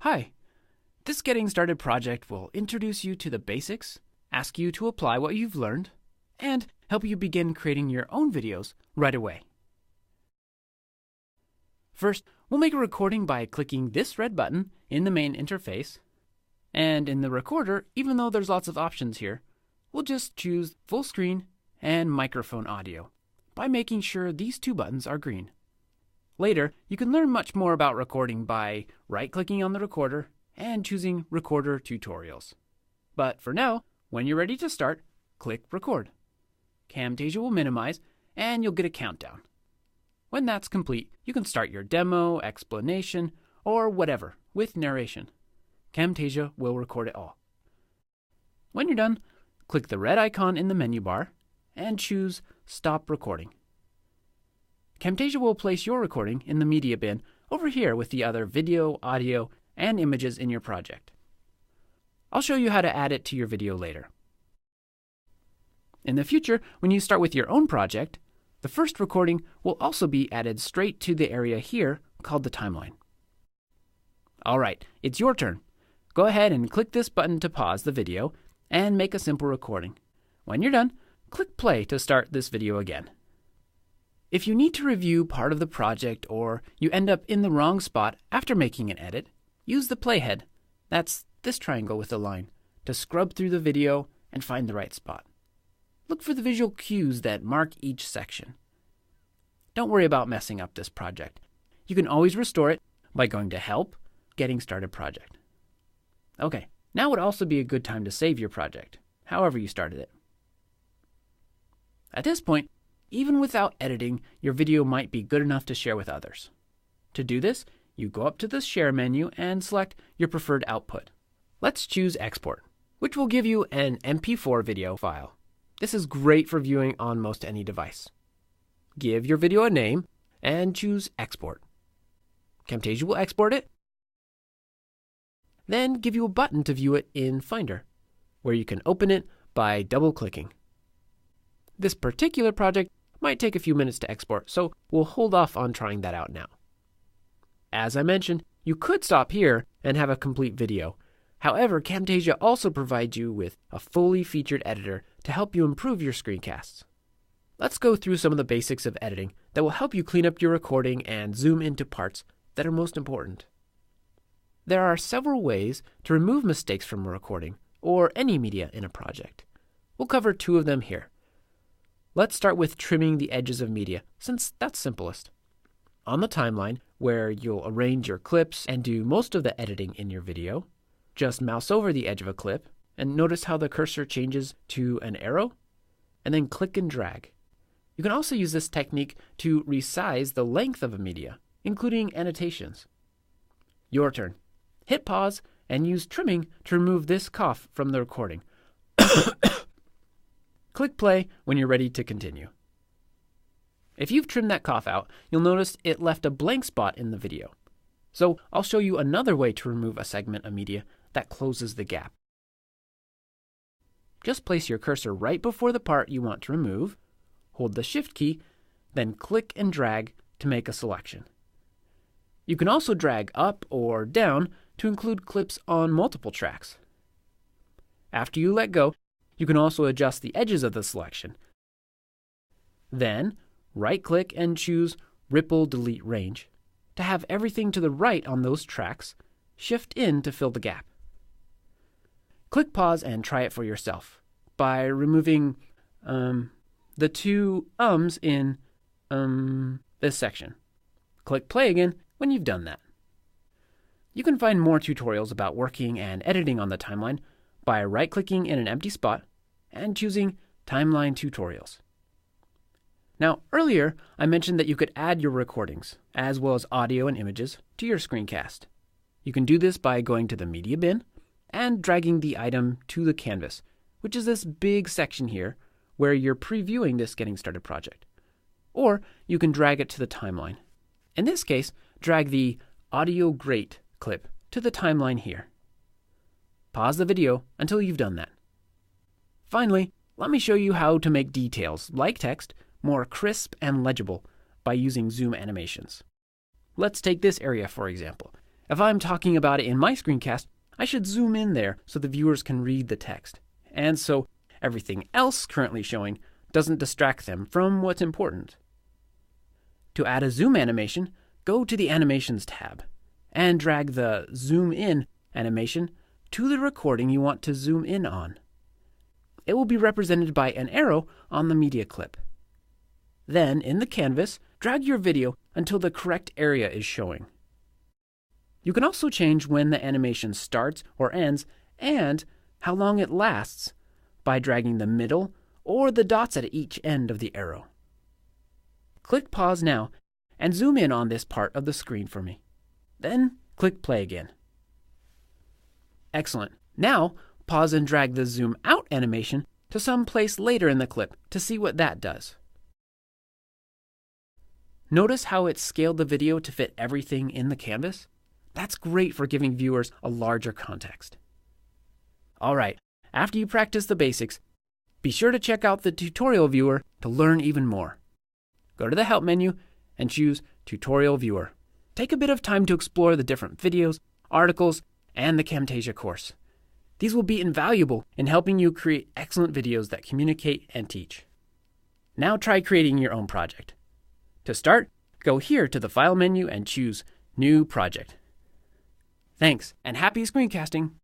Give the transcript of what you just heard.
Hi, this Getting Started project will introduce you to the basics, ask you to apply what you've learned, and help you begin creating your own videos right away. First, we'll make a recording by clicking this red button in the main interface. And in the recorder, even though there's lots of options here, we'll just choose full screen and microphone audio by making sure these two buttons are green. Later, you can learn much more about recording by right-clicking on the recorder and choosing Recorder Tutorials. But for now, when you're ready to start, click Record. Camtasia will minimize, and you'll get a countdown. When that's complete, you can start your demo, explanation, or whatever with narration. Camtasia will record it all. When you're done, click the red icon in the menu bar and choose Stop Recording. Camtasia will place your recording in the media bin over here with the other video, audio, and images in your project. I'll show you how to add it to your video later. In the future, when you start with your own project, the first recording will also be added straight to the area here called the timeline. All right, it's your turn. Go ahead and click this button to pause the video and make a simple recording. When you're done, click play to start this video again. If you need to review part of the project or you end up in the wrong spot after making an edit, use the playhead, that's this triangle with a line, to scrub through the video and find the right spot. Look for the visual cues that mark each section. Don't worry about messing up this project. You can always restore it by going to Help, Getting Started Project. Okay, now would also be a good time to save your project, however you started it. At this point, even without editing, your video might be good enough to share with others. To do this, you go up to the Share menu and select your preferred output. Let's choose Export, which will give you an MP4 video file. This is great for viewing on most any device. Give your video a name and choose Export. Camtasia will export it, then give you a button to view it in Finder, where you can open it by double-clicking. This particular project might take a few minutes to export, so we'll hold off on trying that out now. As I mentioned, you could stop here and have a complete video. However, Camtasia also provides you with a fully featured editor to help you improve your screencasts. Let's go through some of the basics of editing that will help you clean up your recording and zoom into parts that are most important. There are several ways to remove mistakes from a recording or any media in a project. We'll cover two of them here. Let's start with trimming the edges of media, since that's simplest. On the timeline, where you'll arrange your clips and do most of the editing in your video, just mouse over the edge of a clip and notice how the cursor changes to an arrow, and then click and drag. You can also use this technique to resize the length of a media, including annotations. Your turn. Hit pause and use trimming to remove this cough from the recording. Click play when you're ready to continue. If you've trimmed that cough out, you'll notice it left a blank spot in the video. So I'll show you another way to remove a segment of media that closes the gap. Just place your cursor right before the part you want to remove, hold the Shift key, then click and drag to make a selection. You can also drag up or down to include clips on multiple tracks. After you let go, you can also adjust the edges of the selection. Then, right-click and choose Ripple Delete Range. To have everything to the right on those tracks, shift in to fill the gap. Click pause and try it for yourself by removing the two ums in this section. Click play again when you've done that. You can find more tutorials about working and editing on the timeline by right-clicking in an empty spot and choosing Timeline Tutorials. Now, earlier, I mentioned that you could add your recordings, as well as audio and images, to your screencast. You can do this by going to the media bin and dragging the item to the canvas, which is this big section here where you're previewing this Getting Started project. Or you can drag it to the timeline. In this case, drag the Audio Great clip to the timeline here. Pause the video until you've done that. Finally, let me show you how to make details, like text, more crisp and legible by using zoom animations. Let's take this area for example. If I'm talking about it in my screencast, I should zoom in there so the viewers can read the text, and so everything else currently showing doesn't distract them from what's important. To add a zoom animation, go to the Animations tab and drag the Zoom In animation to the recording you want to zoom in on. It will be represented by an arrow on the media clip. Then, in the canvas, drag your video until the correct area is showing. You can also change when the animation starts or ends and how long it lasts by dragging the middle or the dots at each end of the arrow. Click pause now and zoom in on this part of the screen for me. Then click play again. Excellent. Now pause and drag the zoom out animation to some place later in the clip to see what that does. Notice how it scaled the video to fit everything in the canvas? That's great for giving viewers a larger context. All right, after you practice the basics, be sure to check out the tutorial viewer to learn even more. Go to the Help menu and choose Tutorial Viewer. Take a bit of time to explore the different videos, articles, and the Camtasia course. These will be invaluable in helping you create excellent videos that communicate and teach. Now try creating your own project. To start, go here to the File menu and choose New Project. Thanks, and happy screencasting!